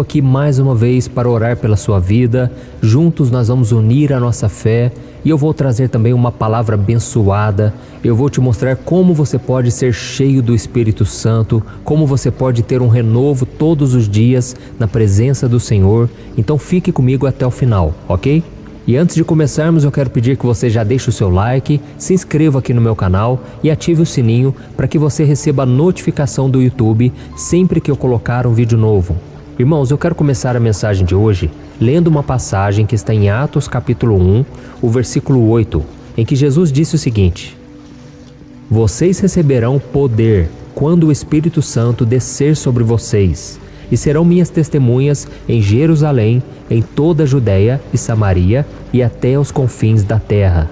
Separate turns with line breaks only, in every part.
Aqui mais uma vez para orar pela sua vida. Juntos nós vamos unir a nossa fé e eu vou trazer também uma palavra abençoada. Eu vou te mostrar como você pode ser cheio do Espírito Santo, como você pode ter um renovo todos os dias na presença do Senhor. Então fique comigo até o final, ok? E antes de começarmos, eu quero pedir que você já deixe o seu like, se inscreva aqui no meu canal e ative o sininho para que você receba a notificação do YouTube sempre que eu colocar um vídeo novo. Irmãos, eu quero começar a mensagem de hoje lendo uma passagem que está em Atos capítulo 1, o versículo 8, em que Jesus disse o seguinte: Vocês receberão poder quando o Espírito Santo descer sobre vocês, e serão minhas testemunhas em Jerusalém, em toda a Judéia e Samaria e até os confins da terra.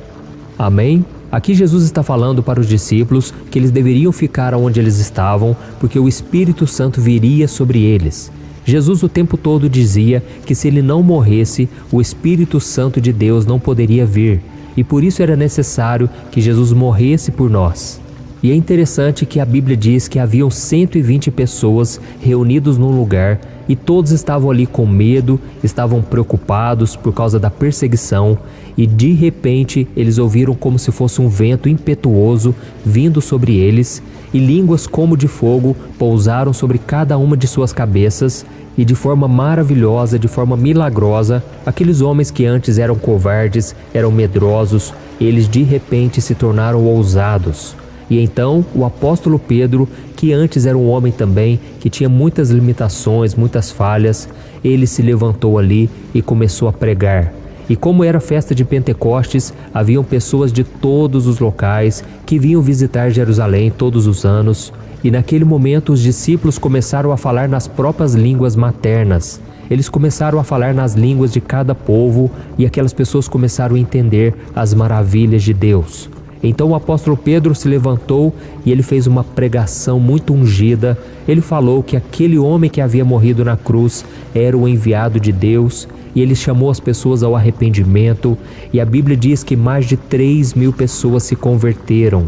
Amém? Aqui Jesus está falando para os discípulos que eles deveriam ficar onde eles estavam, porque o Espírito Santo viria sobre eles. Jesus o tempo todo dizia que se ele não morresse, o Espírito Santo de Deus não poderia vir, e por isso era necessário que Jesus morresse por nós. E é interessante que a Bíblia diz que haviam 120 pessoas reunidos num lugar e todos estavam ali com medo, estavam preocupados por causa da perseguição, e de repente eles ouviram como se fosse um vento impetuoso vindo sobre eles, e línguas como de fogo pousaram sobre cada uma de suas cabeças, e de forma maravilhosa, de forma milagrosa, aqueles homens que antes eram covardes, eram medrosos, eles de repente se tornaram ousados. E então o apóstolo Pedro, que antes era um homem também, que tinha muitas limitações, muitas falhas, ele se levantou ali e começou a pregar. E como era festa de Pentecostes, haviam pessoas de todos os locais que vinham visitar Jerusalém todos os anos. E naquele momento os discípulos começaram a falar nas próprias línguas maternas. Eles começaram a falar nas línguas de cada povo e aquelas pessoas começaram a entender as maravilhas de Deus. Então o apóstolo Pedro se levantou e ele fez uma pregação muito ungida. Ele falou que aquele homem que havia morrido na cruz era o enviado de Deus, e ele chamou as pessoas ao arrependimento, e a Bíblia diz que mais de 3.000 pessoas se converteram.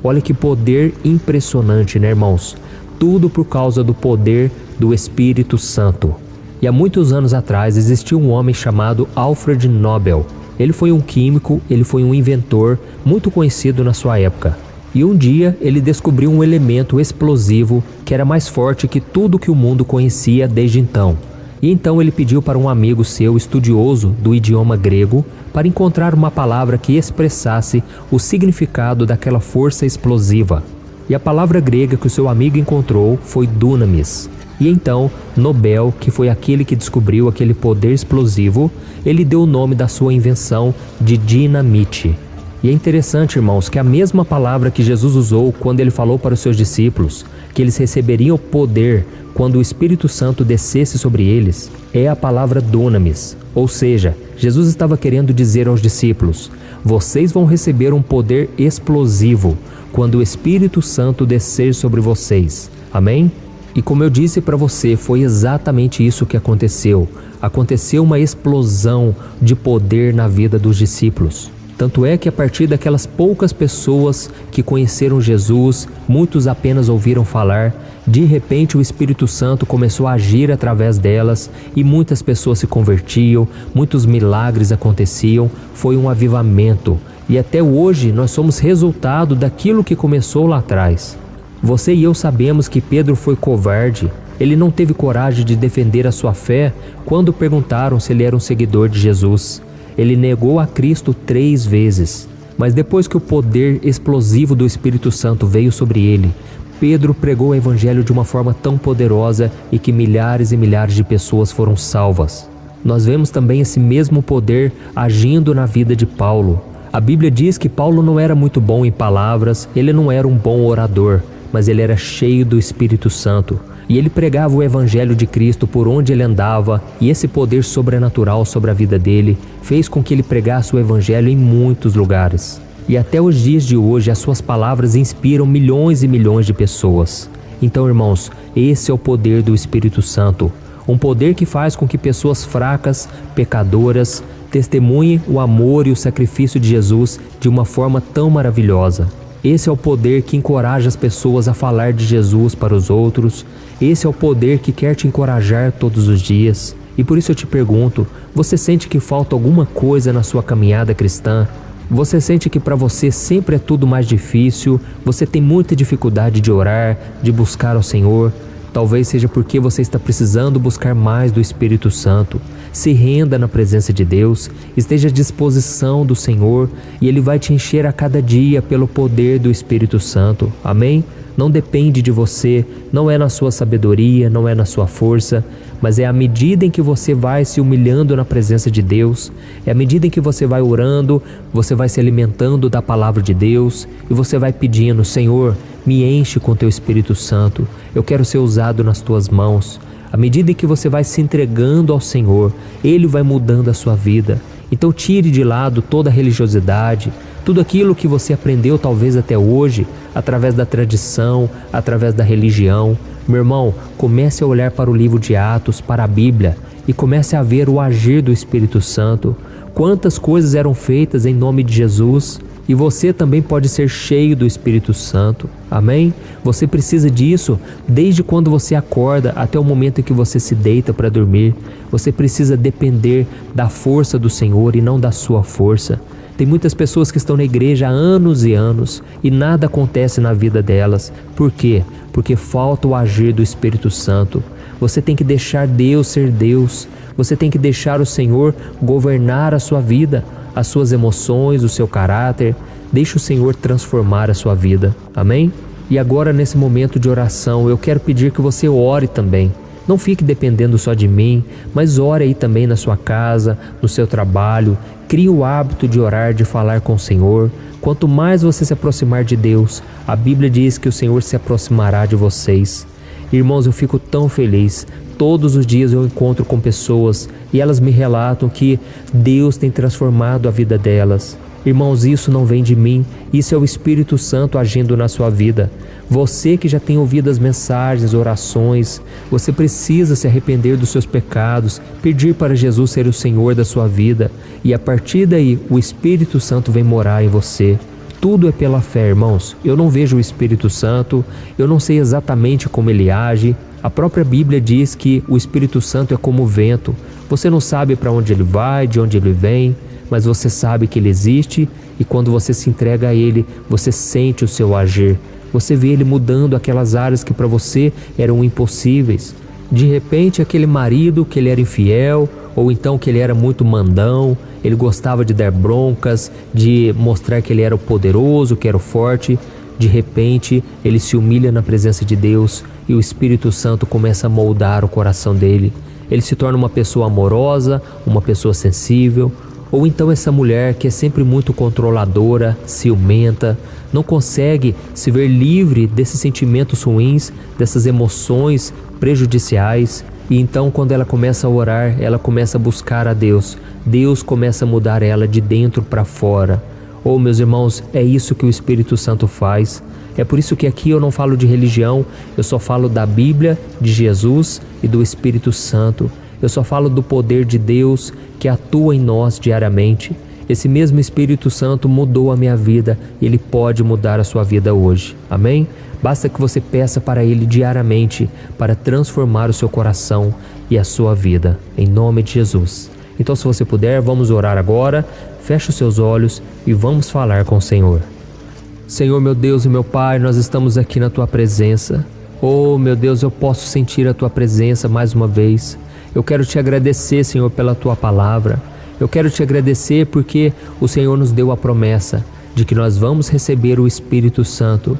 Olha que poder impressionante, né, irmãos? Tudo por causa do poder do Espírito Santo. E há muitos anos atrás existiu um homem chamado Alfred Nobel. Ele foi um químico, ele foi um inventor muito conhecido na sua época. E um dia ele descobriu um elemento explosivo que era mais forte que tudo que o mundo conhecia desde então. E então ele pediu para um amigo seu, estudioso do idioma grego, para encontrar uma palavra que expressasse o significado daquela força explosiva. E a palavra grega que o seu amigo encontrou foi dunamis. E então Nobel, que foi aquele que descobriu aquele poder explosivo, ele deu o nome da sua invenção de dinamite. E é interessante, irmãos, que a mesma palavra que Jesus usou quando ele falou para os seus discípulos que eles receberiam poder quando o Espírito Santo descesse sobre eles, é a palavra dunamis. Ou seja, Jesus estava querendo dizer aos discípulos: vocês vão receber um poder explosivo quando o Espírito Santo descer sobre vocês. Amém? E como eu disse para você, foi exatamente isso que aconteceu. Aconteceu uma explosão de poder na vida dos discípulos. Tanto é que a partir daquelas poucas pessoas que conheceram Jesus, muitos apenas ouviram falar, de repente o Espírito Santo começou a agir através delas e muitas pessoas se convertiam, muitos milagres aconteciam, foi um avivamento. E até hoje nós somos resultado daquilo que começou lá atrás. Você e eu sabemos que Pedro foi covarde. Ele não teve coragem de defender a sua fé quando perguntaram se ele era um seguidor de Jesus. Ele negou a Cristo 3 vezes. Mas depois que o poder explosivo do Espírito Santo veio sobre ele, Pedro pregou o Evangelho de uma forma tão poderosa e que milhares e milhares de pessoas foram salvas. Nós vemos também esse mesmo poder agindo na vida de Paulo. A Bíblia diz que Paulo não era muito bom em palavras, ele não era um bom orador, mas ele era cheio do Espírito Santo. E ele pregava o Evangelho de Cristo por onde ele andava, e esse poder sobrenatural sobre a vida dele fez com que ele pregasse o Evangelho em muitos lugares. E até os dias de hoje as suas palavras inspiram milhões e milhões de pessoas. Então, irmãos, esse é o poder do Espírito Santo. Um poder que faz com que pessoas fracas, pecadoras, testemunhem o amor e o sacrifício de Jesus de uma forma tão maravilhosa. Esse é o poder que encoraja as pessoas a falar de Jesus para os outros. Esse é o poder que quer te encorajar todos os dias. E por isso eu te pergunto, você sente que falta alguma coisa na sua caminhada cristã? Você sente que para você sempre é tudo mais difícil? Você tem muita dificuldade de orar, de buscar ao Senhor? Talvez seja porque você está precisando buscar mais do Espírito Santo. Se renda na presença de Deus, esteja à disposição do Senhor e Ele vai te encher a cada dia pelo poder do Espírito Santo. Amém? Não depende de você, não é na sua sabedoria, não é na sua força, mas é à medida em que você vai se humilhando na presença de Deus, é à medida em que você vai orando, você vai se alimentando da palavra de Deus e você vai pedindo: Senhor, me enche com Teu Espírito Santo, eu quero ser usado nas Tuas mãos. À medida em que você vai se entregando ao Senhor, Ele vai mudando a sua vida. Então tire de lado toda a religiosidade, tudo aquilo que você aprendeu talvez até hoje, através da tradição, através da religião. Meu irmão, comece a olhar para o livro de Atos, para a Bíblia, e comece a ver o agir do Espírito Santo. Quantas coisas eram feitas em nome de Jesus, e você também pode ser cheio do Espírito Santo. Amém? Você precisa disso desde quando você acorda até o momento em que você se deita para dormir. Você precisa depender da força do Senhor e não da sua força. Tem muitas pessoas que estão na igreja há anos e anos e nada acontece na vida delas. Por quê? Porque falta o agir do Espírito Santo. Você tem que deixar Deus ser Deus. Você tem que deixar o Senhor governar a sua vida, as suas emoções, o seu caráter. Deixe o Senhor transformar a sua vida. Amém? E agora, nesse momento de oração, eu quero pedir que você ore também. Não fique dependendo só de mim, mas ore aí também na sua casa, no seu trabalho. Crie o hábito de orar, de falar com o Senhor. Quanto mais você se aproximar de Deus, a Bíblia diz que o Senhor se aproximará de vocês. Irmãos, eu fico tão feliz. Todos os dias eu encontro com pessoas e elas me relatam que Deus tem transformado a vida delas. Irmãos, isso não vem de mim, isso é o Espírito Santo agindo na sua vida. Você que já tem ouvido as mensagens, orações, você precisa se arrepender dos seus pecados, pedir para Jesus ser o Senhor da sua vida e a partir daí o Espírito Santo vem morar em você. Tudo é pela fé, irmãos. Eu não vejo o Espírito Santo, eu não sei exatamente como ele age. A própria Bíblia diz que o Espírito Santo é como o vento. Você não sabe para onde ele vai, de onde ele vem, mas você sabe que ele existe e quando você se entrega a ele, você sente o seu agir. Você vê ele mudando aquelas áreas que para você eram impossíveis. De repente, aquele marido que ele era infiel, ou então que ele era muito mandão, ele gostava de dar broncas, de mostrar que ele era o poderoso, que era o forte. De repente, ele se humilha na presença de Deus e o Espírito Santo começa a moldar o coração dele. Ele se torna uma pessoa amorosa, uma pessoa sensível. Ou então essa mulher que é sempre muito controladora, ciumenta, não consegue se ver livre desses sentimentos ruins, dessas emoções prejudiciais. E então quando ela começa a orar, ela começa a buscar a Deus. Deus começa a mudar ela de dentro para fora. Oh, meus irmãos, é isso que o Espírito Santo faz. É por isso que aqui eu não falo de religião, eu só falo da Bíblia, de Jesus e do Espírito Santo. Eu só falo do poder de Deus que atua em nós diariamente. Esse mesmo Espírito Santo mudou a minha vida e Ele pode mudar a sua vida hoje. Amém? Basta que você peça para Ele diariamente para transformar o seu coração e a sua vida. Em nome de Jesus. Então, se você puder, vamos orar agora. Feche os seus olhos e vamos falar com o Senhor. Senhor, meu Deus e meu Pai, nós estamos aqui na Tua presença. Oh, meu Deus, eu posso sentir a Tua presença mais uma vez. Eu quero Te agradecer, Senhor, pela Tua palavra. Eu quero Te agradecer porque o Senhor nos deu a promessa de que nós vamos receber o Espírito Santo.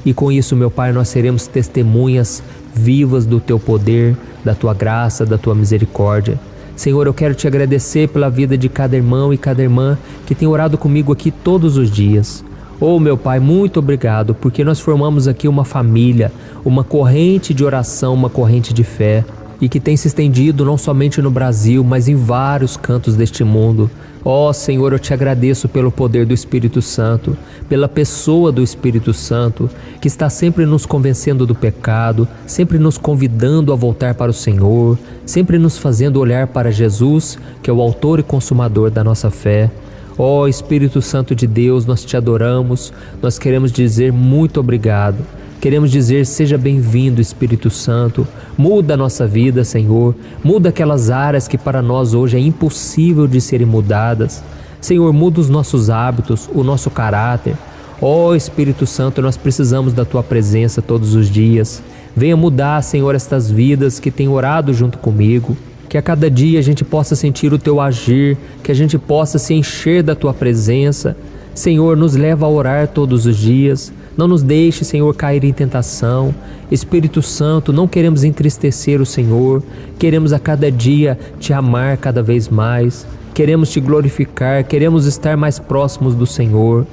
E com isso, meu Pai, nós seremos testemunhas vivas do Teu poder, da Tua graça, da Tua misericórdia. Senhor, eu quero Te agradecer pela vida de cada irmão e cada irmã que tem orado comigo aqui todos os dias. Oh, meu Pai, muito obrigado, porque nós formamos aqui uma família, uma corrente de oração, uma corrente de fé, e que tem se estendido não somente no Brasil, mas em vários cantos deste mundo. Ó Senhor, eu Te agradeço pelo poder do Espírito Santo, pela pessoa do Espírito Santo, que está sempre nos convencendo do pecado, sempre nos convidando a voltar para o Senhor, sempre nos fazendo olhar para Jesus, que é o autor e consumador da nossa fé. Ó Espírito Santo de Deus, nós te adoramos, nós queremos dizer muito obrigado. Queremos dizer, seja bem-vindo, Espírito Santo. Muda a nossa vida, Senhor. Muda aquelas áreas que para nós hoje é impossível de serem mudadas. Senhor, muda os nossos hábitos, o nosso caráter. Ó Espírito Santo, nós precisamos da Tua presença todos os dias. Venha mudar, Senhor, estas vidas que têm orado junto comigo. Que a cada dia a gente possa sentir o Teu agir, que a gente possa se encher da Tua presença. Senhor, nos leva a orar todos os dias. Não nos deixe, Senhor, cair em tentação. Espírito Santo, não queremos entristecer o Senhor. Queremos a cada dia Te amar cada vez mais. Queremos Te glorificar, queremos estar mais próximos do Senhor.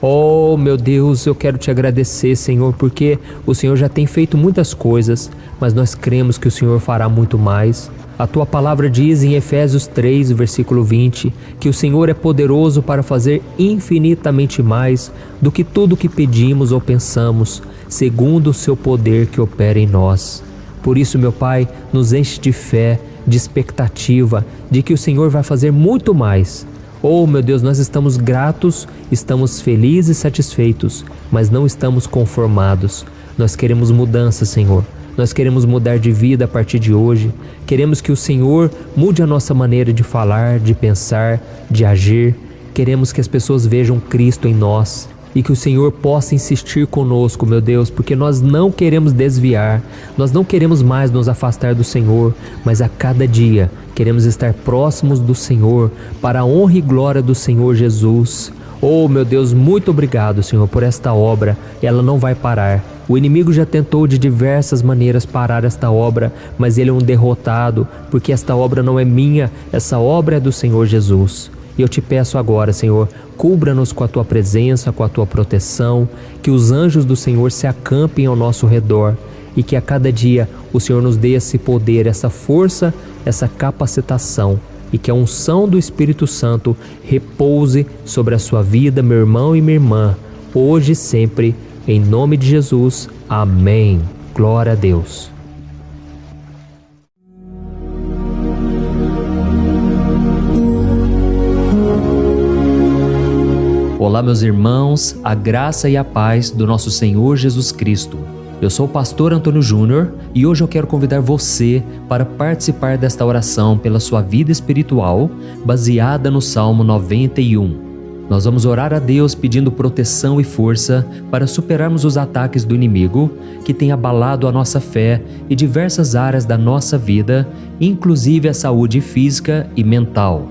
Oh, meu Deus, eu quero Te agradecer, Senhor, porque o Senhor já tem feito muitas coisas, mas nós cremos que o Senhor fará muito mais. A Tua palavra diz em Efésios 3, versículo 20, que o Senhor é poderoso para fazer infinitamente mais do que tudo que pedimos ou pensamos, segundo o Seu poder que opera em nós. Por isso, meu Pai, nos enche de fé, de expectativa, de que o Senhor vai fazer muito mais. Oh, meu Deus, nós estamos gratos, estamos felizes e satisfeitos, mas não estamos conformados. Nós queremos mudança, Senhor. Nós queremos mudar de vida a partir de hoje. Queremos que o Senhor mude a nossa maneira de falar, de pensar, de agir. Queremos que as pessoas vejam Cristo em nós e que o Senhor possa insistir conosco, meu Deus, porque nós não queremos desviar, nós não queremos mais nos afastar do Senhor, mas a cada dia queremos estar próximos do Senhor, para a honra e glória do Senhor Jesus. Oh, meu Deus, muito obrigado, Senhor, por esta obra. Ela não vai parar. O inimigo já tentou de diversas maneiras parar esta obra, mas ele é um derrotado, porque esta obra não é minha, essa obra é do Senhor Jesus. E eu te peço agora, Senhor, cubra-nos com a Tua presença, com a Tua proteção, que os anjos do Senhor se acampem ao nosso redor e que a cada dia o Senhor nos dê esse poder, essa força, essa capacitação e que a unção do Espírito Santo repouse sobre a sua vida, meu irmão e minha irmã, hoje e sempre, em nome de Jesus. Amém. Glória a Deus. Olá, meus irmãos, a graça e a paz do nosso Senhor Jesus Cristo. Eu sou o pastor Antônio Júnior e hoje eu quero convidar você para participar desta oração pela sua vida espiritual, baseada no Salmo 91. Nós vamos orar a Deus pedindo proteção e força para superarmos os ataques do inimigo que tem abalado a nossa fé e diversas áreas da nossa vida, inclusive a saúde física e mental.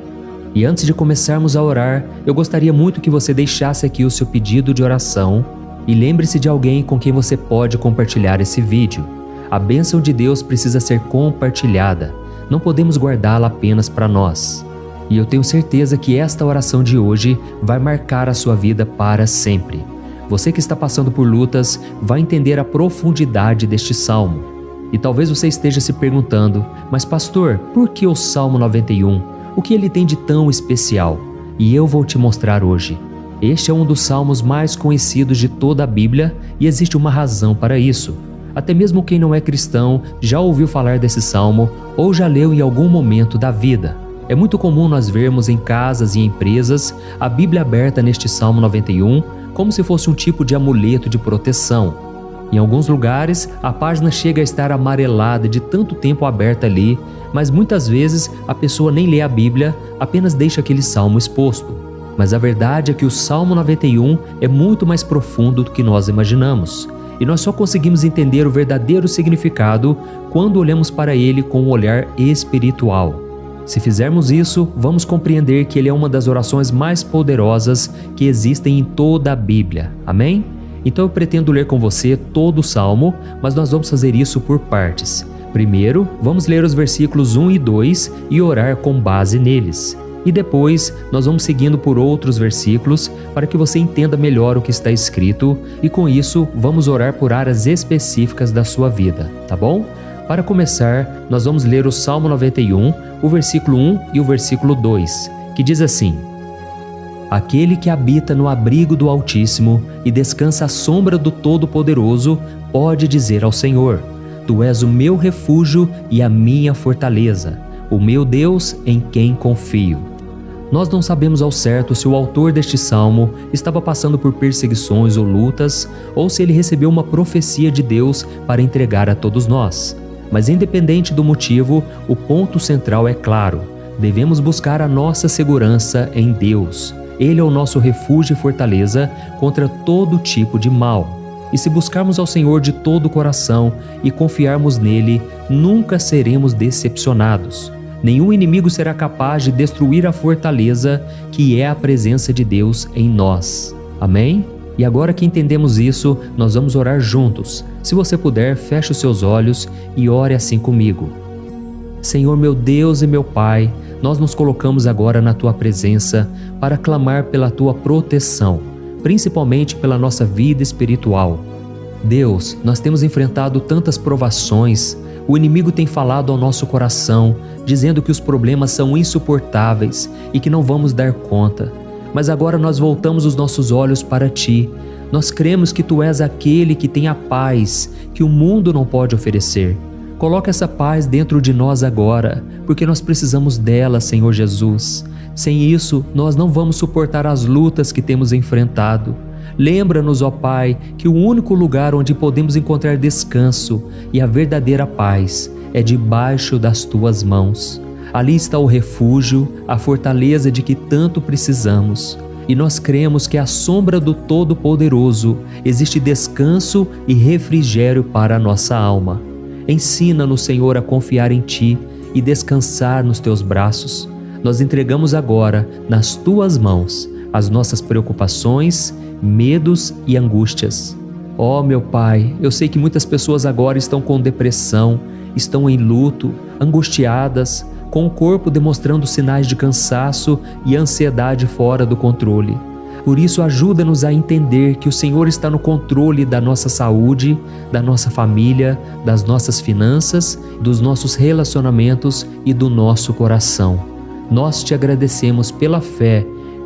E antes de começarmos a orar, eu gostaria muito que você deixasse aqui o seu pedido de oração e lembre-se de alguém com quem você pode compartilhar esse vídeo. A bênção de Deus precisa ser compartilhada, não podemos guardá-la apenas para nós. E eu tenho certeza que esta oração de hoje vai marcar a sua vida para sempre. Você que está passando por lutas vai entender a profundidade deste salmo. E talvez você esteja se perguntando, mas pastor, por que o Salmo 91? O que ele tem de tão especial? E eu vou te mostrar hoje. Este é um dos salmos mais conhecidos de toda a Bíblia e existe uma razão para isso. Até mesmo quem não é cristão já ouviu falar desse salmo ou já leu em algum momento da vida. É muito comum nós vermos em casas e empresas a Bíblia aberta neste Salmo 91 como se fosse um tipo de amuleto de proteção. Em alguns lugares, a página chega a estar amarelada de tanto tempo aberta ali, mas muitas vezes a pessoa nem lê a Bíblia, apenas deixa aquele salmo exposto. Mas a verdade é que o Salmo 91 é muito mais profundo do que nós imaginamos. E nós só conseguimos entender o verdadeiro significado quando olhamos para ele com um olhar espiritual. Se fizermos isso, vamos compreender que ele é uma das orações mais poderosas que existem em toda a Bíblia. Amém? Então eu pretendo ler com você todo o Salmo, mas nós vamos fazer isso por partes. Primeiro, vamos ler os versículos 1 e 2 e orar com base neles. E depois, nós vamos seguindo por outros versículos para que você entenda melhor o que está escrito e com isso, vamos orar por áreas específicas da sua vida, tá bom? Para começar, nós vamos ler o Salmo 91, o versículo 1 e o versículo 2, que diz assim: Aquele que habita no abrigo do Altíssimo e descansa à sombra do Todo-Poderoso pode dizer ao Senhor: Tu és o meu refúgio e a minha fortaleza, o meu Deus em quem confio. Nós não sabemos ao certo se o autor deste salmo estava passando por perseguições ou lutas, ou se ele recebeu uma profecia de Deus para entregar a todos nós. Mas independente do motivo, o ponto central é claro: devemos buscar a nossa segurança em Deus. Ele é o nosso refúgio e fortaleza contra todo tipo de mal. E se buscarmos ao Senhor de todo o coração e confiarmos nele, nunca seremos decepcionados. Nenhum inimigo será capaz de destruir a fortaleza que é a presença de Deus em nós. Amém? E agora que entendemos isso, nós vamos orar juntos. Se você puder, feche os seus olhos e ore assim comigo. Senhor meu Deus e meu Pai, nós nos colocamos agora na Tua presença para clamar pela Tua proteção, principalmente pela nossa vida espiritual. Deus, nós temos enfrentado tantas provações, o inimigo tem falado ao nosso coração, dizendo que os problemas são insuportáveis e que não vamos dar conta. Mas agora nós voltamos os nossos olhos para Ti. Nós cremos que Tu és aquele que tem a paz que o mundo não pode oferecer. Coloca essa paz dentro de nós agora, porque nós precisamos dela, Senhor Jesus. Sem isso, nós não vamos suportar as lutas que temos enfrentado. Lembra-nos, ó Pai, que o único lugar onde podemos encontrar descanso e a verdadeira paz é debaixo das Tuas mãos. Ali está o refúgio, a fortaleza de que tanto precisamos. E nós cremos que à sombra do Todo-Poderoso existe descanso e refrigério para a nossa alma. Ensina-nos, Senhor, a confiar em Ti e descansar nos Teus braços. Nós entregamos agora nas Tuas mãos as nossas preocupações, medos e angústias. Ó meu Pai, eu sei que muitas pessoas agora estão com depressão, estão em luto, angustiadas, com o corpo demonstrando sinais de cansaço e ansiedade fora do controle. Por isso, ajuda-nos a entender que o Senhor está no controle da nossa saúde, da nossa família, das nossas finanças, dos nossos relacionamentos e do nosso coração. Nós Te agradecemos pela fé.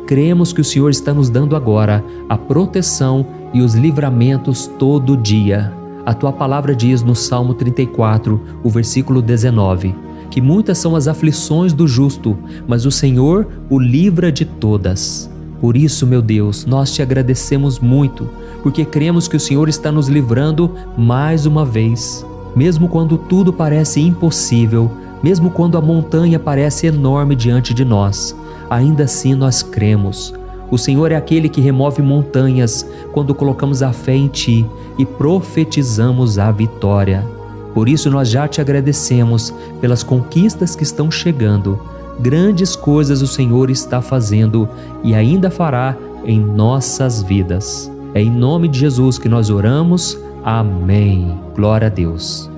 Cremos que o Senhor está nos dando agora a proteção e os livramentos todo dia. A Tua palavra diz no Salmo 34, o versículo 19, que muitas são as aflições do justo, mas o Senhor o livra de todas. Por isso, meu Deus, nós Te agradecemos muito, porque cremos que o Senhor está nos livrando mais uma vez. Mesmo quando tudo parece impossível, mesmo quando a montanha parece enorme diante de nós, ainda assim nós cremos. O Senhor é aquele que remove montanhas quando colocamos a fé em Ti e profetizamos a vitória. Por isso nós já Te agradecemos pelas conquistas que estão chegando. Grandes coisas o Senhor está fazendo e ainda fará em nossas vidas. É em nome de Jesus que nós oramos. Amém. Glória a Deus.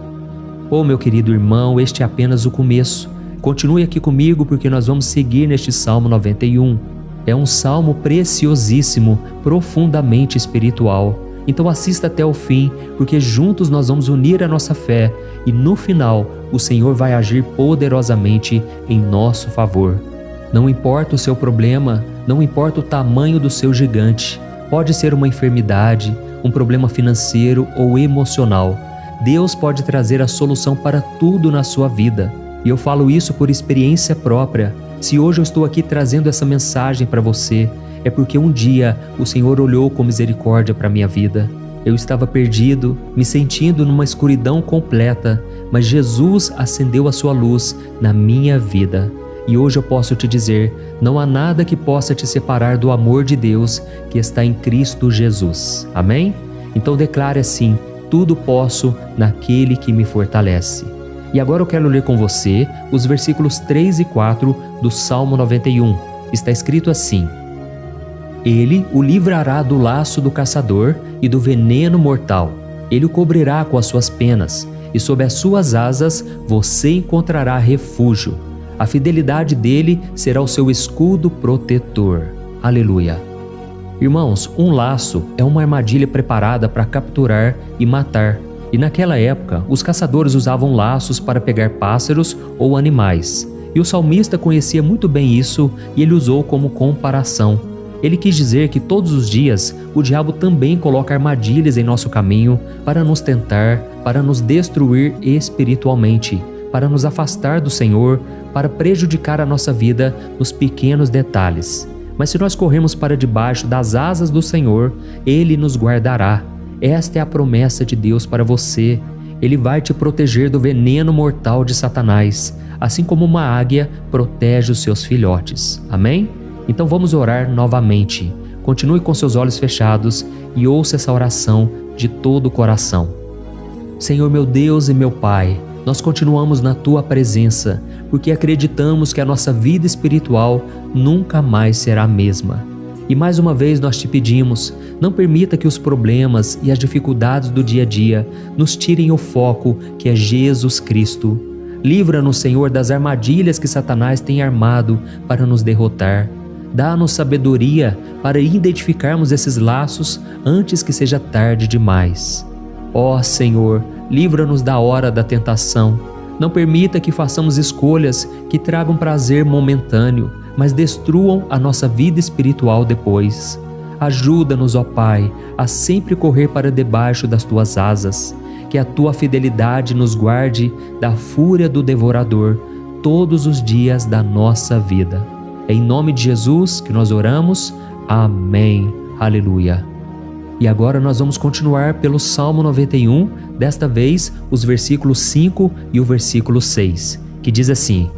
Oh, meu querido irmão, este é apenas o começo. Continue aqui comigo porque nós vamos seguir neste Salmo 91. É um salmo preciosíssimo, profundamente espiritual. Então assista até o fim, porque juntos nós vamos unir a nossa fé e no final o Senhor vai agir poderosamente em nosso favor. Não importa o seu problema, não importa o tamanho do seu gigante. Pode ser uma enfermidade, um problema financeiro ou emocional. Deus pode trazer a solução para tudo na sua vida. E eu falo isso por experiência própria. Se hoje eu estou aqui trazendo essa mensagem para você, é porque um dia o Senhor olhou com misericórdia para a minha vida. Eu estava perdido, me sentindo numa escuridão completa, mas Jesus acendeu a sua luz na minha vida. E hoje eu posso te dizer, não há nada que possa te separar do amor de Deus que está em Cristo Jesus. Amém? Então declare assim: tudo posso naquele que me fortalece. E agora eu quero ler com você os versículos 3 e 4 do Salmo 91. Está escrito assim: Ele o livrará do laço do caçador e do veneno mortal. Ele o cobrirá com as suas penas, e sob as suas asas você encontrará refúgio. A fidelidade dele será o seu escudo protetor. Aleluia. Irmãos, um laço é uma armadilha preparada para capturar e matar. E naquela época, os caçadores usavam laços para pegar pássaros ou animais. E o salmista conhecia muito bem isso e ele usou como comparação. Ele quis dizer que todos os dias o diabo também coloca armadilhas em nosso caminho para nos tentar, para nos destruir espiritualmente. para nos afastar do Senhor, para prejudicar a nossa vida nos pequenos detalhes. Mas se nós corrermos para debaixo das asas do Senhor, Ele nos guardará. Esta é a promessa de Deus para você. Ele vai te proteger do veneno mortal de Satanás, assim como uma águia protege os seus filhotes. Amém? Então vamos orar novamente. Continue com seus olhos fechados e ouça essa oração de todo o coração. Senhor meu Deus e meu Pai, nós continuamos na Tua presença, porque acreditamos que a nossa vida espiritual nunca mais será a mesma. E mais uma vez nós te pedimos, não permita que os problemas e as dificuldades do dia a dia nos tirem o foco que é Jesus Cristo. Livra-nos, Senhor, das armadilhas que Satanás tem armado para nos derrotar. Dá-nos sabedoria para identificarmos esses laços antes que seja tarde demais. Ó Senhor, livra-nos da hora da tentação. Não permita que façamos escolhas que tragam prazer momentâneo, mas destruam a nossa vida espiritual depois. Ajuda-nos, ó Pai, a sempre correr para debaixo das Tuas asas. Que a Tua fidelidade nos guarde da fúria do devorador todos os dias da nossa vida. É em nome de Jesus que nós oramos. Amém. Aleluia. E agora nós vamos continuar pelo Salmo 91, desta vez os versículos 5 e o versículo 6, que diz assim: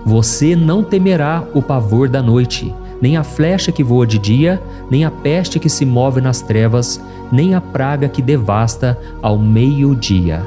Você não temerá o pavor da noite, nem a flecha que voa de dia, nem a peste que se move nas trevas, nem a praga que devasta ao meio-dia.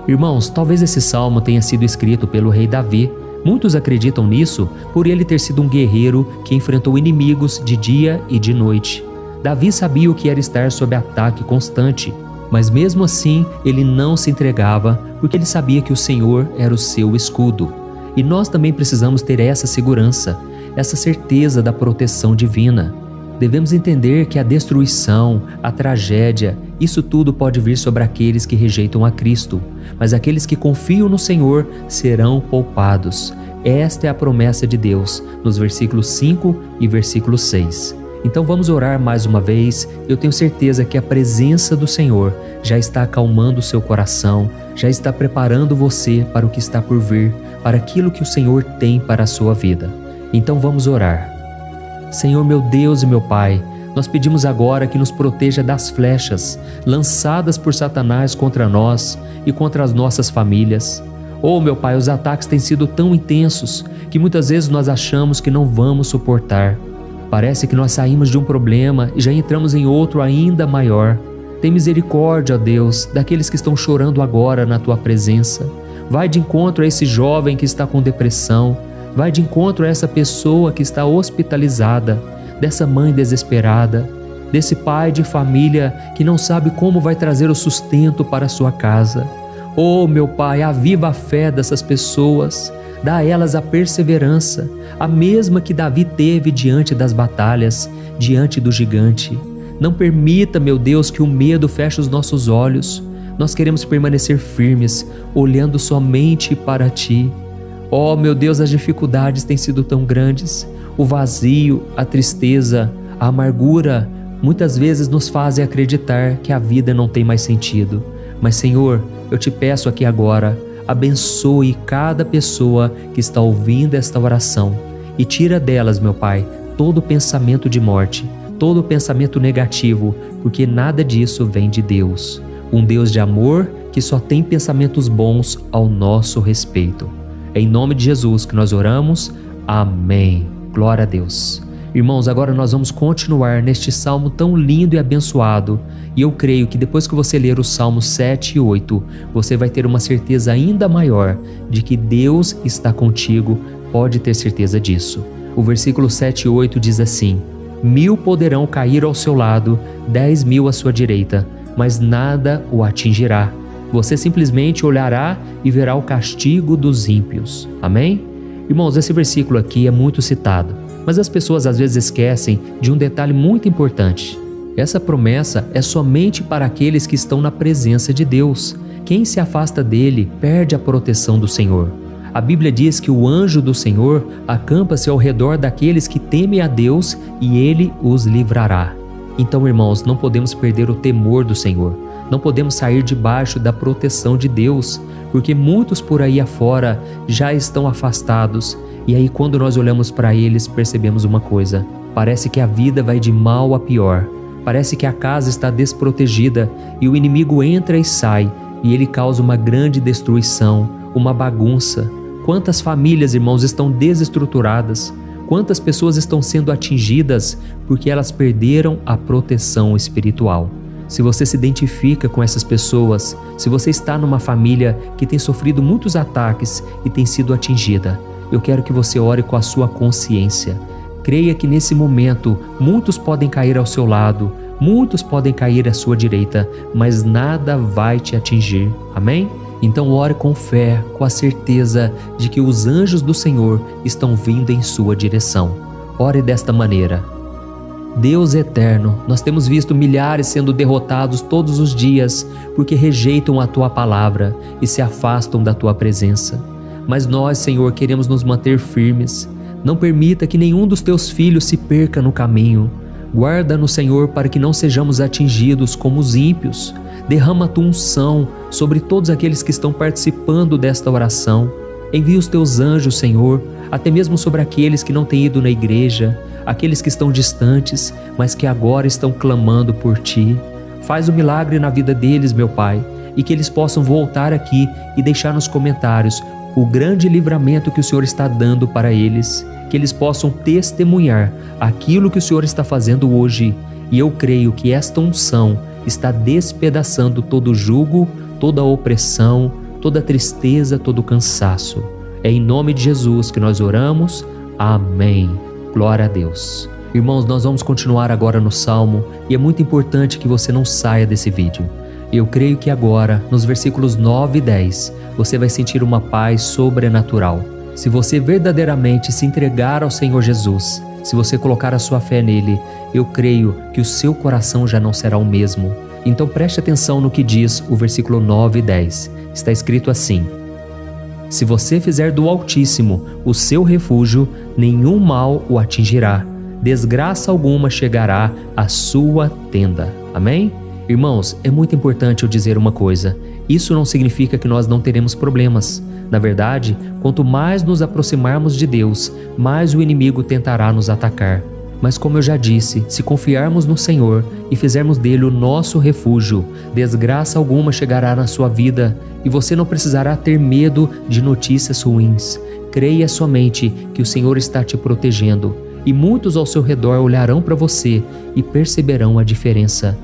Irmãos, talvez esse salmo tenha sido escrito pelo rei Davi. Muitos acreditam nisso por ele ter sido um guerreiro que enfrentou inimigos de dia e de noite. Davi sabia o que era estar sob ataque constante, mas mesmo assim ele não se entregava porque ele sabia que o Senhor era o seu escudo. E nós também precisamos ter essa segurança, essa certeza da proteção divina. Devemos entender que a destruição, a tragédia, isso tudo pode vir sobre aqueles que rejeitam a Cristo, mas aqueles que confiam no Senhor serão poupados. Esta é a promessa de Deus, nos versículos 5 e versículo 6. Então vamos orar mais uma vez. Eu tenho certeza que a presença do Senhor já está acalmando o seu coração, já está preparando você para o que está por vir, para aquilo que o Senhor tem para a sua vida. Então vamos orar. Senhor meu Deus e meu Pai, nós pedimos agora que nos proteja das flechas lançadas por Satanás contra nós e contra as nossas famílias. Oh meu Pai, os ataques têm sido tão intensos que muitas vezes nós achamos que não vamos suportar. Parece que nós saímos de um problema e já entramos em outro ainda maior. Tem misericórdia, ó Deus, daqueles que estão chorando agora na Tua presença. Vai de encontro a esse jovem que está com depressão. Vai de encontro a essa pessoa que está hospitalizada, dessa mãe desesperada, desse pai de família que não sabe como vai trazer o sustento para a sua casa. Oh, meu Pai, aviva a fé dessas pessoas, dá a elas a perseverança, a mesma que Davi teve diante das batalhas, diante do gigante. Não permita, meu Deus, que o medo feche os nossos olhos. Nós queremos permanecer firmes, olhando somente para Ti. Oh, meu Deus, as dificuldades têm sido tão grandes. O vazio, a tristeza, a amargura, muitas vezes nos fazem acreditar que a vida não tem mais sentido. Mas, Senhor, eu te peço aqui agora, abençoe cada pessoa que está ouvindo esta oração e tira delas, meu Pai, todo pensamento de morte, todo pensamento negativo, porque nada disso vem de Deus. Um Deus de amor que só tem pensamentos bons ao nosso respeito. É em nome de Jesus que nós oramos. Amém. Glória a Deus. Irmãos, agora nós vamos continuar neste salmo tão lindo e abençoado. E eu creio que depois que você ler os salmos 7 e 8, você vai ter uma certeza ainda maior de que Deus está contigo. Pode ter certeza disso. O versículo 7 e 8 diz assim: 1000 poderão cair ao seu lado, 10.000 à sua direita, mas nada o atingirá. Você simplesmente olhará e verá o castigo dos ímpios. Amém? Irmãos, esse versículo aqui é muito citado, mas as pessoas às vezes esquecem de um detalhe muito importante. Essa promessa é somente para aqueles que estão na presença de Deus. Quem se afasta dele perde a proteção do Senhor. A Bíblia diz que o anjo do Senhor acampa-se ao redor daqueles que temem a Deus e ele os livrará. Então, irmãos, não podemos perder o temor do Senhor. Não podemos sair debaixo da proteção de Deus, porque muitos por aí afora já estão afastados. E aí, quando nós olhamos para eles, percebemos uma coisa: parece que a vida vai de mal a pior. Parece que a casa está desprotegida e o inimigo entra e sai, e ele causa uma grande destruição, uma bagunça. Quantas famílias, irmãos, estão desestruturadas? Quantas pessoas estão sendo atingidas porque elas perderam a proteção espiritual? Se você se identifica com essas pessoas, se você está numa família que tem sofrido muitos ataques e tem sido atingida, eu quero que você ore com a sua consciência. Creia que nesse momento muitos podem cair ao seu lado, muitos podem cair à sua direita, mas nada vai te atingir. Amém? Então ore com fé, com a certeza de que os anjos do Senhor estão vindo em sua direção. Ore desta maneira: Deus eterno, nós temos visto milhares sendo derrotados todos os dias porque rejeitam a Tua palavra e se afastam da Tua presença. Mas nós, Senhor, queremos nos manter firmes. Não permita que nenhum dos Teus filhos se perca no caminho. Guarda-nos, Senhor, para que não sejamos atingidos como os ímpios. Derrama a Tua unção sobre todos aqueles que estão participando desta oração. Envia os Teus anjos, Senhor, até mesmo sobre aqueles que não têm ido na igreja, aqueles que estão distantes, mas que agora estão clamando por Ti. Faz o milagre na vida deles, meu Pai, e que eles possam voltar aqui e deixar nos comentários o grande livramento que o Senhor está dando para eles, que eles possam testemunhar aquilo que o Senhor está fazendo hoje. E eu creio que esta unção está despedaçando todo o jugo, toda a opressão, toda a tristeza, todo o cansaço. É em nome de Jesus que nós oramos. Amém. Glória a Deus. Irmãos, nós vamos continuar agora no Salmo e é muito importante que você não saia desse vídeo. Eu creio que agora, nos versículos 9 e 10, você vai sentir uma paz sobrenatural. Se você verdadeiramente se entregar ao Senhor Jesus, se você colocar a sua fé nele, eu creio que o seu coração já não será o mesmo. Então preste atenção no que diz o versículo 9 e 10. Está escrito assim: Se você fizer do Altíssimo o seu refúgio, nenhum mal o atingirá, desgraça alguma chegará à sua tenda. Amém? Irmãos, é muito importante eu dizer uma coisa: isso não significa que nós não teremos problemas. Na verdade, quanto mais nos aproximarmos de Deus, mais o inimigo tentará nos atacar. Mas como eu já disse, se confiarmos no Senhor e fizermos dele o nosso refúgio, desgraça alguma chegará na sua vida e você não precisará ter medo de notícias ruins. Creia somente que o Senhor está te protegendo e muitos ao seu redor olharão para você e perceberão a diferença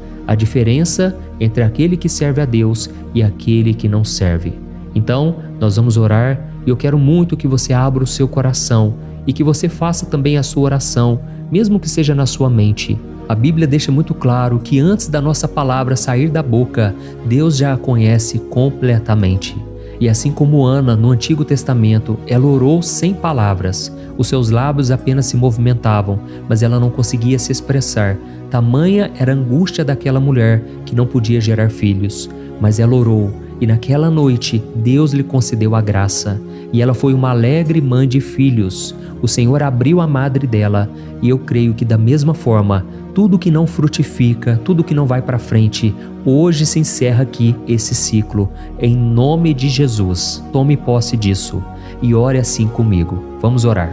entre aquele que serve a Deus e aquele que não serve. Então, nós vamos orar e eu quero muito que você abra o seu coração e que você faça também a sua oração, mesmo que seja na sua mente. A Bíblia deixa muito claro que antes da nossa palavra sair da boca, Deus já a conhece completamente. E assim como Ana, no Antigo Testamento, ela orou sem palavras. Os seus lábios apenas se movimentavam, mas ela não conseguia se expressar. Tamanha era a angústia daquela mulher que não podia gerar filhos. Mas ela orou, e naquela noite Deus lhe concedeu a graça. E ela foi uma alegre mãe de filhos. O Senhor abriu a madre dela, e eu creio que da mesma forma, tudo que não frutifica, tudo que não vai para frente, hoje se encerra aqui esse ciclo. Em nome de Jesus, tome posse disso e ore assim comigo. Vamos orar.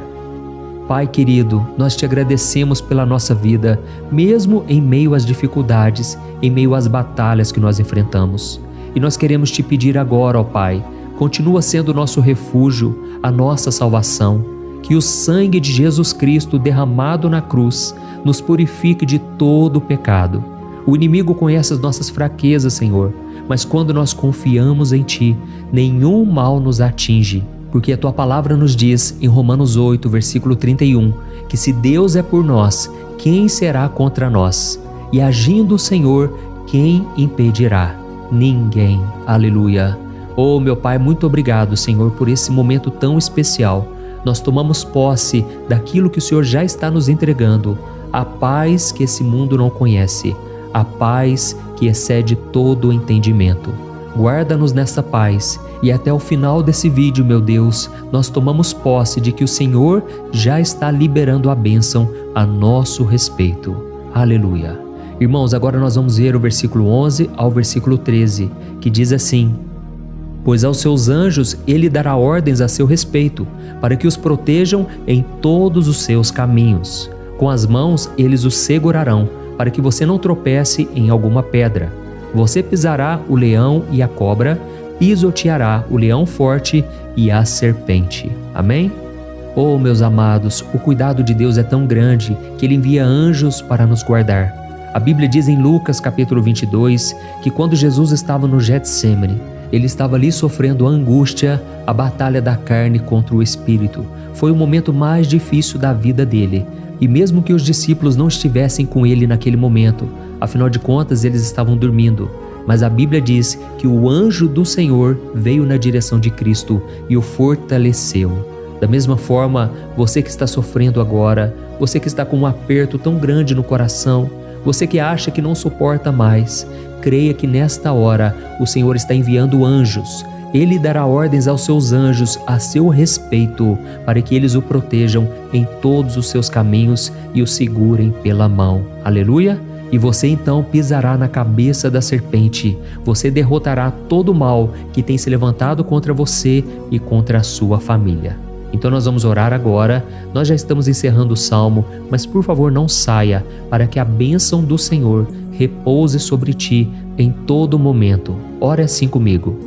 Pai querido, nós te agradecemos pela nossa vida, mesmo em meio às dificuldades, em meio às batalhas que nós enfrentamos. E nós queremos te pedir agora, ó Pai, continua sendo o nosso refúgio, a nossa salvação. Que o sangue de Jesus Cristo derramado na cruz nos purifique de todo o pecado. O inimigo conhece as nossas fraquezas, Senhor, mas quando nós confiamos em Ti, nenhum mal nos atinge. Porque a Tua palavra nos diz, em Romanos 8, versículo 31, que se Deus é por nós, quem será contra nós? E agindo o Senhor, quem impedirá? Ninguém. Aleluia. Oh, meu Pai, muito obrigado, Senhor, por esse momento tão especial. Nós tomamos posse daquilo que o Senhor já está nos entregando, a paz que esse mundo não conhece, a paz que excede todo o entendimento. Guarda-nos nessa paz e até o final desse vídeo, meu Deus, nós tomamos posse de que o Senhor já está liberando a bênção a nosso respeito. Aleluia. Irmãos, agora nós vamos ver o versículo 11 ao versículo 13, que diz assim: Pois aos seus anjos ele dará ordens a seu respeito, para que os protejam em todos os seus caminhos. Com as mãos eles os segurarão, para que você não tropece em alguma pedra. Você pisará o leão e a cobra, pisoteará o leão forte e a serpente. Amém? Oh, meus amados, o cuidado de Deus é tão grande que Ele envia anjos para nos guardar. A Bíblia diz em Lucas capítulo 22 que quando Jesus estava no Getsêmani, Ele estava ali sofrendo a angústia, a batalha da carne contra o espírito. Foi o momento mais difícil da vida dele. E mesmo que os discípulos não estivessem com ele naquele momento, afinal de contas eles estavam dormindo, mas a Bíblia diz que o anjo do Senhor veio na direção de Cristo e o fortaleceu. Da mesma forma, você que está sofrendo agora, você que está com um aperto tão grande no coração, você que acha que não suporta mais, creia que nesta hora o Senhor está enviando anjos. Ele dará ordens aos seus anjos a seu respeito, para que eles o protejam em todos os seus caminhos e o segurem pela mão. Aleluia! E você então pisará na cabeça da serpente. Você derrotará todo o mal que tem se levantado contra você e contra a sua família. Então nós vamos orar agora. Nós já estamos encerrando o salmo, mas por favor não saia, para que a bênção do Senhor repouse sobre ti em todo momento. Ore assim comigo.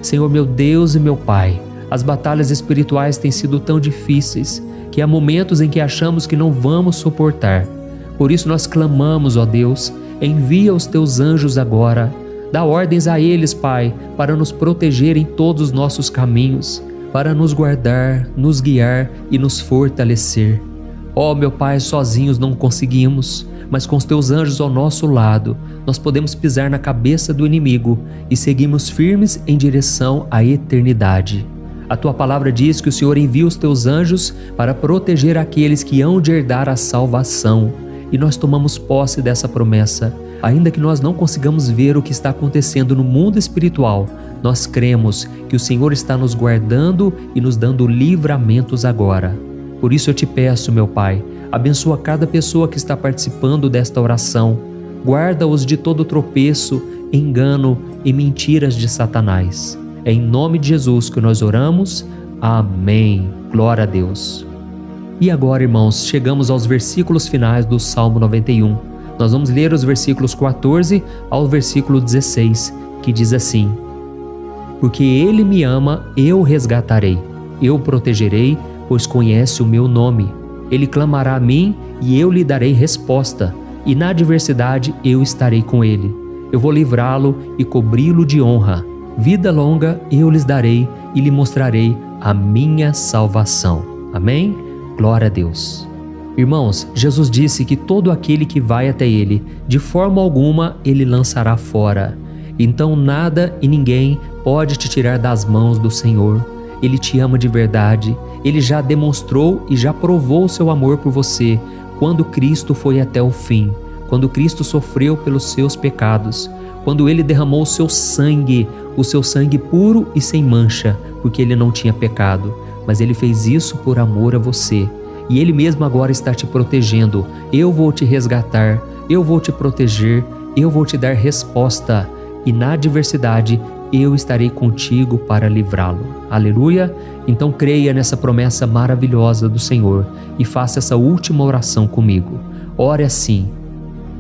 Senhor meu Deus e meu Pai, as batalhas espirituais têm sido tão difíceis que há momentos em que achamos que não vamos suportar. Por isso nós clamamos, ó Deus, envia os teus anjos agora. Dá ordens a eles, Pai, para nos proteger em todos os nossos caminhos, para nos guardar, nos guiar e nos fortalecer. Ó meu Pai, sozinhos não conseguimos, mas com os teus anjos ao nosso lado, nós podemos pisar na cabeça do inimigo e seguirmos firmes em direção à eternidade. A tua palavra diz que o Senhor envia os teus anjos para proteger aqueles que hão de herdar a salvação. E nós tomamos posse dessa promessa. Ainda que nós não consigamos ver o que está acontecendo no mundo espiritual, nós cremos que o Senhor está nos guardando e nos dando livramentos agora. Por isso eu te peço, meu Pai, abençoa cada pessoa que está participando desta oração. Guarda-os de todo tropeço, engano e mentiras de Satanás. É em nome de Jesus que nós oramos. Amém. Glória a Deus. E agora, irmãos, chegamos aos versículos finais do Salmo 91. Nós vamos ler os versículos 14 ao versículo 16, que diz assim: Porque Ele me ama, eu o resgatarei, eu o protegerei, pois conhece o meu nome. Ele clamará a mim e eu lhe darei resposta, e na adversidade eu estarei com ele. Eu vou livrá-lo e cobri-lo de honra. Vida longa eu lhes darei e lhe mostrarei a minha salvação. Amém? Glória a Deus. Irmãos, Jesus disse que todo aquele que vai até Ele, de forma alguma Ele lançará fora. Então nada e ninguém pode te tirar das mãos do Senhor. Ele te ama de verdade. Ele já demonstrou e já provou o seu amor por você quando Cristo foi até o fim, quando Cristo sofreu pelos seus pecados, quando Ele derramou o seu sangue puro e sem mancha, porque Ele não tinha pecado. Mas Ele fez isso por amor a você. E Ele mesmo agora está te protegendo. Eu vou te resgatar, eu vou te proteger, eu vou te dar resposta. E na adversidade, eu estarei contigo para livrá-lo. Aleluia! Então creia nessa promessa maravilhosa do Senhor e faça essa última oração comigo. Ore assim: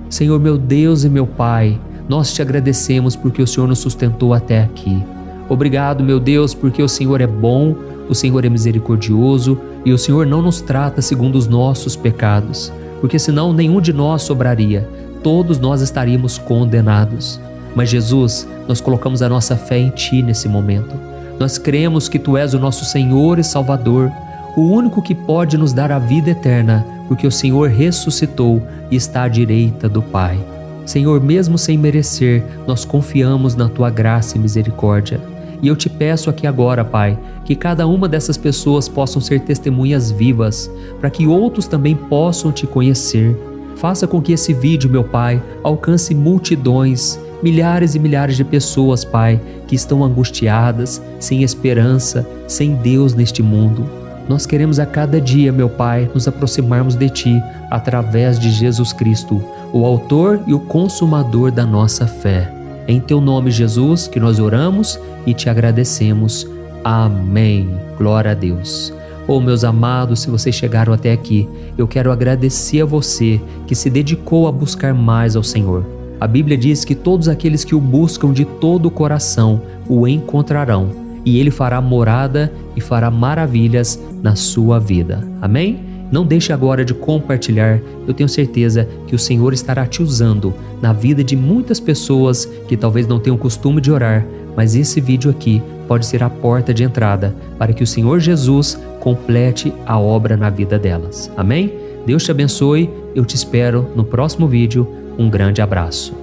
Senhor meu Deus e meu Pai, nós te agradecemos porque o Senhor nos sustentou até aqui. Obrigado, meu Deus, porque o Senhor é bom, o Senhor é misericordioso e o Senhor não nos trata segundo os nossos pecados, porque senão nenhum de nós sobraria, todos nós estaríamos condenados. Mas Jesus, nós colocamos a nossa fé em Ti nesse momento. Nós cremos que Tu és o nosso Senhor e Salvador, o único que pode nos dar a vida eterna, porque o Senhor ressuscitou e está à direita do Pai. Senhor, mesmo sem merecer, nós confiamos na Tua graça e misericórdia. E eu te peço aqui agora, Pai, que cada uma dessas pessoas possam ser testemunhas vivas, para que outros também possam Te conhecer. Faça com que esse vídeo, meu Pai, alcance multidões, milhares e milhares de pessoas, Pai, que estão angustiadas, sem esperança, sem Deus neste mundo. Nós queremos a cada dia, meu Pai, nos aproximarmos de Ti através de Jesus Cristo, o autor e o consumador da nossa fé. Em teu nome, Jesus, que nós oramos e te agradecemos. Amém. Glória a Deus. Meus amados, se vocês chegaram até aqui, eu quero agradecer a você que se dedicou a buscar mais ao Senhor. A Bíblia diz que todos aqueles que o buscam de todo o coração o encontrarão, e Ele fará morada e fará maravilhas na sua vida. Amém? Não deixe agora de compartilhar, eu tenho certeza que o Senhor estará te usando na vida de muitas pessoas que talvez não tenham costume de orar, mas esse vídeo aqui pode ser a porta de entrada para que o Senhor Jesus complete a obra na vida delas. Amém? Deus te abençoe, eu te espero no próximo vídeo. Um grande abraço.